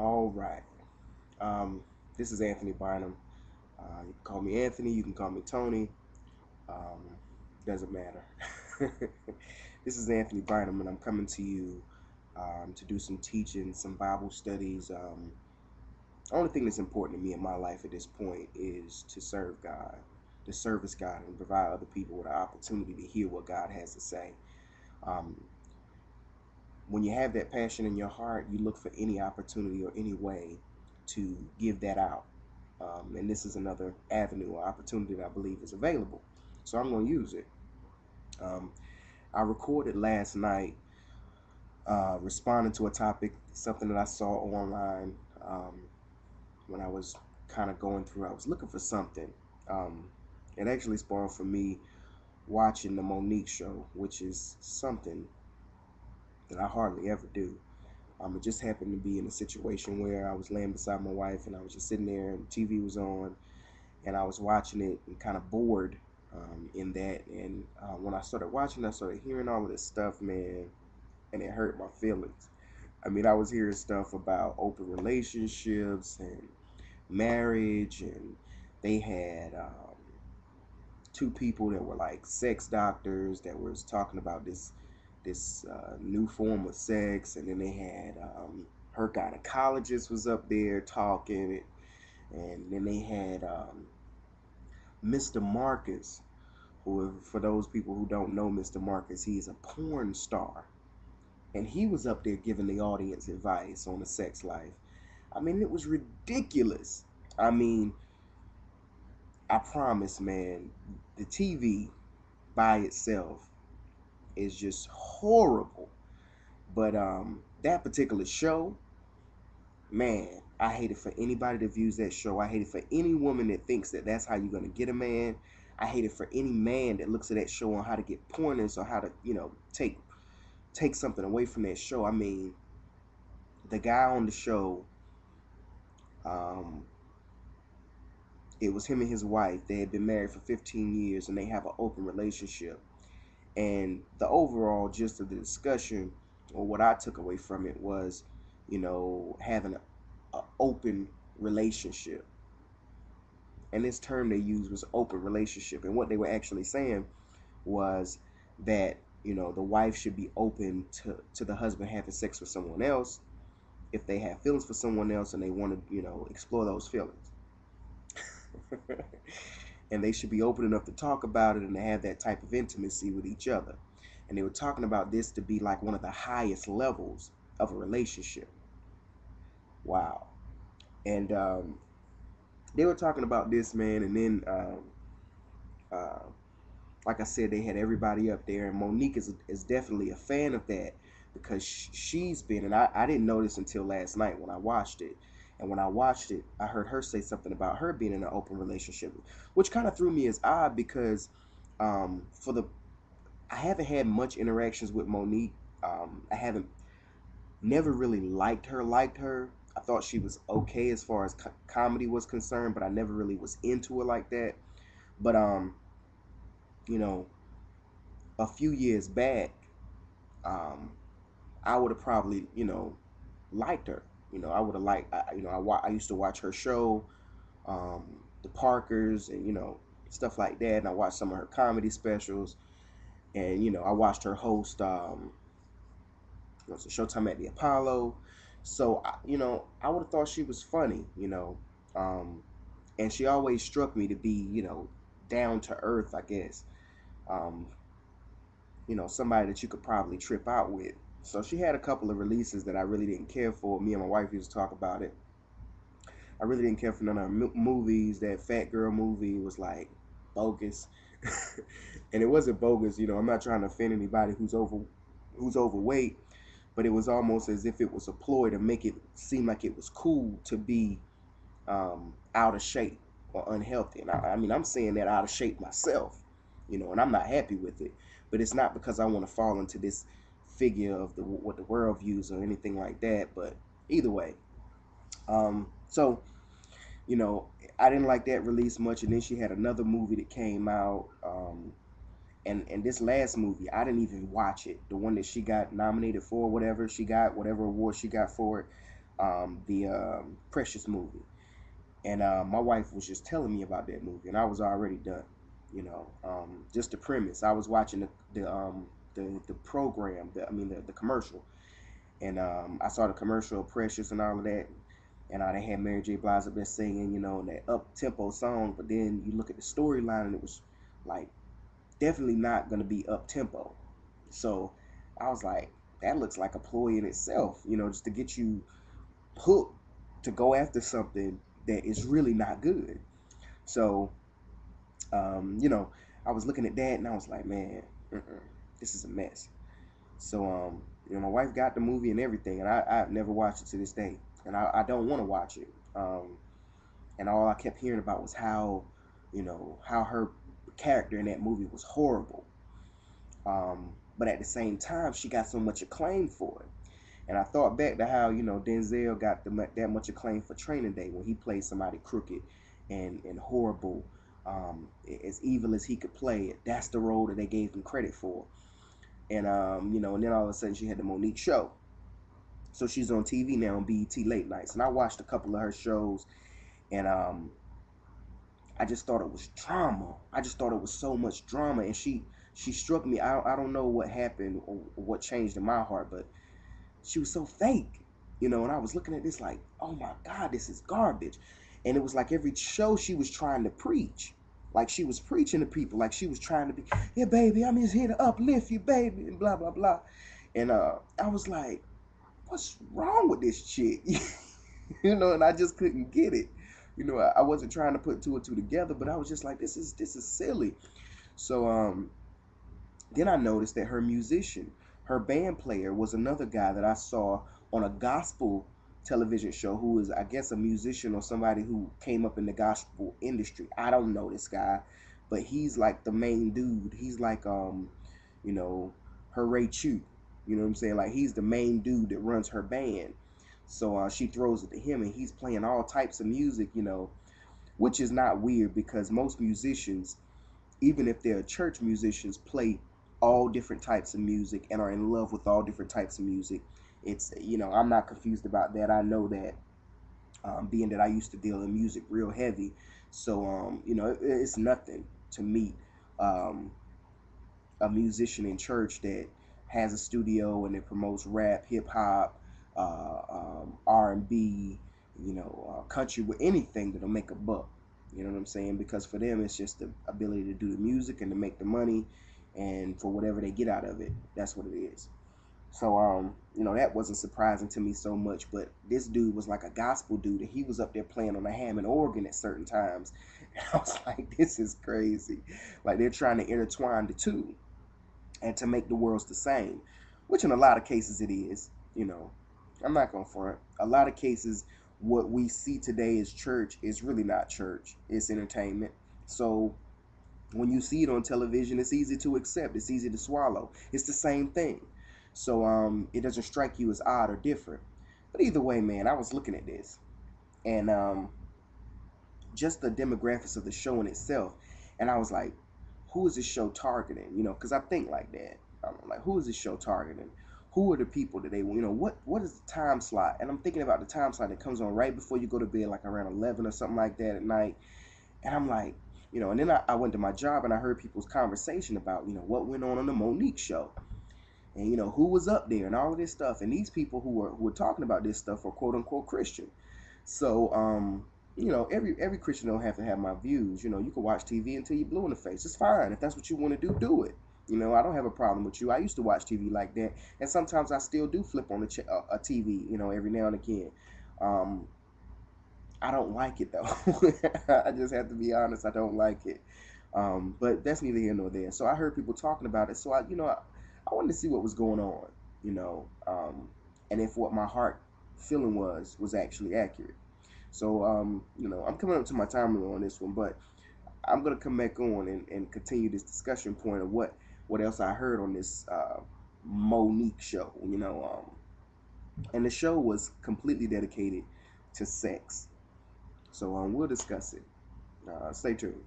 All right. Um, this is Anthony Bynum. You can call me Anthony. You can call me Tony. Um, doesn't matter. This is Anthony Bynum, and I'm coming to you to do some teaching, some Bible studies. The only thing that's important to me in my life at this point is to serve God, to service God, and provide other people with an opportunity to hear what God has to say. Um, when you have that passion in your heart, you look for any opportunity or any way to give that out. And this is another avenue or opportunity that I believe is available. So I'm going to use it. Um, I recorded last night responding to a topic, something that I saw online when I was kind of going through. I was looking for something. Um, it actually spawned for me watching the Monique show, which is something that I hardly ever do. It just happened to be in a situation where I was laying beside my wife and I was just sitting there and the TV was on and I was watching it and kind of bored in that. And when I started watching, I started hearing all of this stuff, man, and it hurt my feelings. I mean, I was hearing stuff about open relationships and marriage, and they had two people that were like sex doctors that was talking about this new form of sex, and then they had her gynecologist was up there talking, and then they had Mr. Marcus, who, for those people who don't know Mr. Marcus, he's a porn star, and he was up there giving the audience advice on the sex life. I mean, it was ridiculous. I mean, I promise, man, the TV by itself is just horrible. But that particular show, man, I hate it for anybody that views that show. I hate it for any woman that thinks that that's how you're gonna get a man. I hate it for any man that looks at that show on how to get pointers or how to, take something away from that show. I mean, the guy on the show, um, it was him and his wife. They had been married for 15 years and they have an open relationship. And the overall gist of the discussion, or what I took away from it, was, having an open relationship. And this term they used was open relationship. And what they were actually saying was that, the wife should be open to the husband having sex with someone else if they have feelings for someone else and they want to, explore those feelings. And they should be open enough to talk about it and to have that type of intimacy with each other. And they were talking about this to be like one of the highest levels of a relationship. Wow. And they were talking about this, man, and then uh, like I said, they had everybody up there, and Monique is definitely a fan of that because she's been, and I didn't know this until last night when I watched it. And when I watched it, I heard her say something about her being in an open relationship, which kind of threw me as odd because for the I haven't had much interactions with Monique. I haven't never really liked her. I thought she was okay as far as comedy was concerned, but I never really was into her like that. But you know, a few years back, um, I would have probably, liked her. I would have liked, I used to watch her show, The Parkers, and, stuff like that. And I watched some of her comedy specials. And, I watched her host, Showtime at the Apollo. So, I would have thought she was funny, Um, and she always struck me to be, down to earth, I guess. Um, somebody that you could probably trip out with. So she had a couple of releases that I really didn't care for. Me and my wife used to talk about it. I really didn't care for none of her movies. That Fat Girl movie was like bogus, and it wasn't bogus. I'm not trying to offend anybody who's overweight, but it was almost as if it was a ploy to make it seem like it was cool to be out of shape or unhealthy. And I mean, I'm saying that out of shape myself, and I'm not happy with it. But it's not because I want to fall into this figure of what the world views or anything like that. But either way, so you know, I didn't like that release much. And then she had another movie that came out, and this last movie, I didn't even watch it. The one that she got nominated for, whatever she got, whatever award she got for it. the Precious movie, and my wife was just telling me about that movie, and I was already done. Just the premise. I was watching the program, the commercial, and I saw the commercial of Precious and all of that, and they had Mary J. Blige up there singing, that up tempo song. But then you look at the storyline, and it was like definitely not gonna be up tempo. So I was like, that looks like a ploy in itself, just to get you hooked to go after something that is really not good. So, I was looking at that and I was like, man, this is a mess. So, my wife got the movie and everything, and I've never watched it to this day, and I don't want to watch it. And all I kept hearing about was how her character in that movie was horrible. But at the same time, she got so much acclaim for it. And I thought back to how Denzel got that much acclaim for Training Day when he played somebody crooked and horrible, as evil as he could play it. That's the role that they gave him credit for. And and then all of a sudden she had the Monique show. So she's on TV now on BET late nights, and I watched a couple of her shows, and I just thought it was drama. I just thought it was so much drama, and she struck me. I don't know what happened or what changed in my heart, but she was so fake, and I was looking at this like, oh my God, this is garbage. And it was like every show she was trying to preach. Like she was preaching to people, like she was trying to be, yeah, baby, I'm just here to uplift you, baby, and blah, blah, blah. And I was like, what's wrong with this chick? And I just couldn't get it. I wasn't trying to put two and two together, but I was just like, this is silly. So then I noticed that her band player, was another guy that I saw on a gospel television show who is, I guess, a musician or somebody who came up in the gospel industry. I don't know this guy, but he's like the main dude. He's like, you know, her Ray Chu. You know what I'm saying? Like he's the main dude that runs her band. So she throws it to him, and he's playing all types of music, which is not weird because most musicians, even if they're church musicians, play all different types of music and are in love with all different types of music. It's, I'm not confused about that. I know that, being that I used to deal in music real heavy. So, it's nothing to meet um, a musician in church that has a studio and it promotes rap, hip hop, R&B, country, with anything that'll make a buck. You know what I'm saying? Because for them, it's just the ability to do the music and to make the money, and for whatever they get out of it, that's what it is. So, that wasn't surprising to me so much. But this dude was like a gospel dude, and he was up there playing on a Hammond organ at certain times. And I was like, this is crazy. Like they're trying to intertwine the two and to make the worlds the same, which in a lot of cases it is. I'm not going to front. A lot of cases, what we see today as church is really not church, it's entertainment. So when you see it on television, it's easy to accept, it's easy to swallow. It's the same thing. So it doesn't strike you as odd or different. But either way, man, I was looking at this, and just the demographics of the show in itself, and I was like, who is this show targeting? Because I think like that. I'm like, who is this show targeting? Who are the people that they, what is the time slot? And I'm thinking about the time slot that comes on right before you go to bed, like around 11 or something like that at night. And I'm like, and then I went to my job and I heard people's conversation about, what went on the Monique show, and who was up there and all of this stuff. And these people who were talking about this stuff are quote unquote Christian. So every Christian don't have to have my views. You can watch TV until you're blue in the face. It's fine. If that's what you want to do, do it. I don't have a problem with you. I used to watch TV like that, and sometimes I still do flip on a TV, every now and again. I don't like it though. I just have to be honest. I don't like it. But that's neither here nor there. So I heard people talking about it. So I wanted to see what was going on, and if what my heart feeling was actually accurate. So, I'm coming up to my time limit on this one, but I'm gonna come back on and continue this discussion point of what else I heard on this Monique show. And the show was completely dedicated to sex. So we'll discuss it. Stay tuned.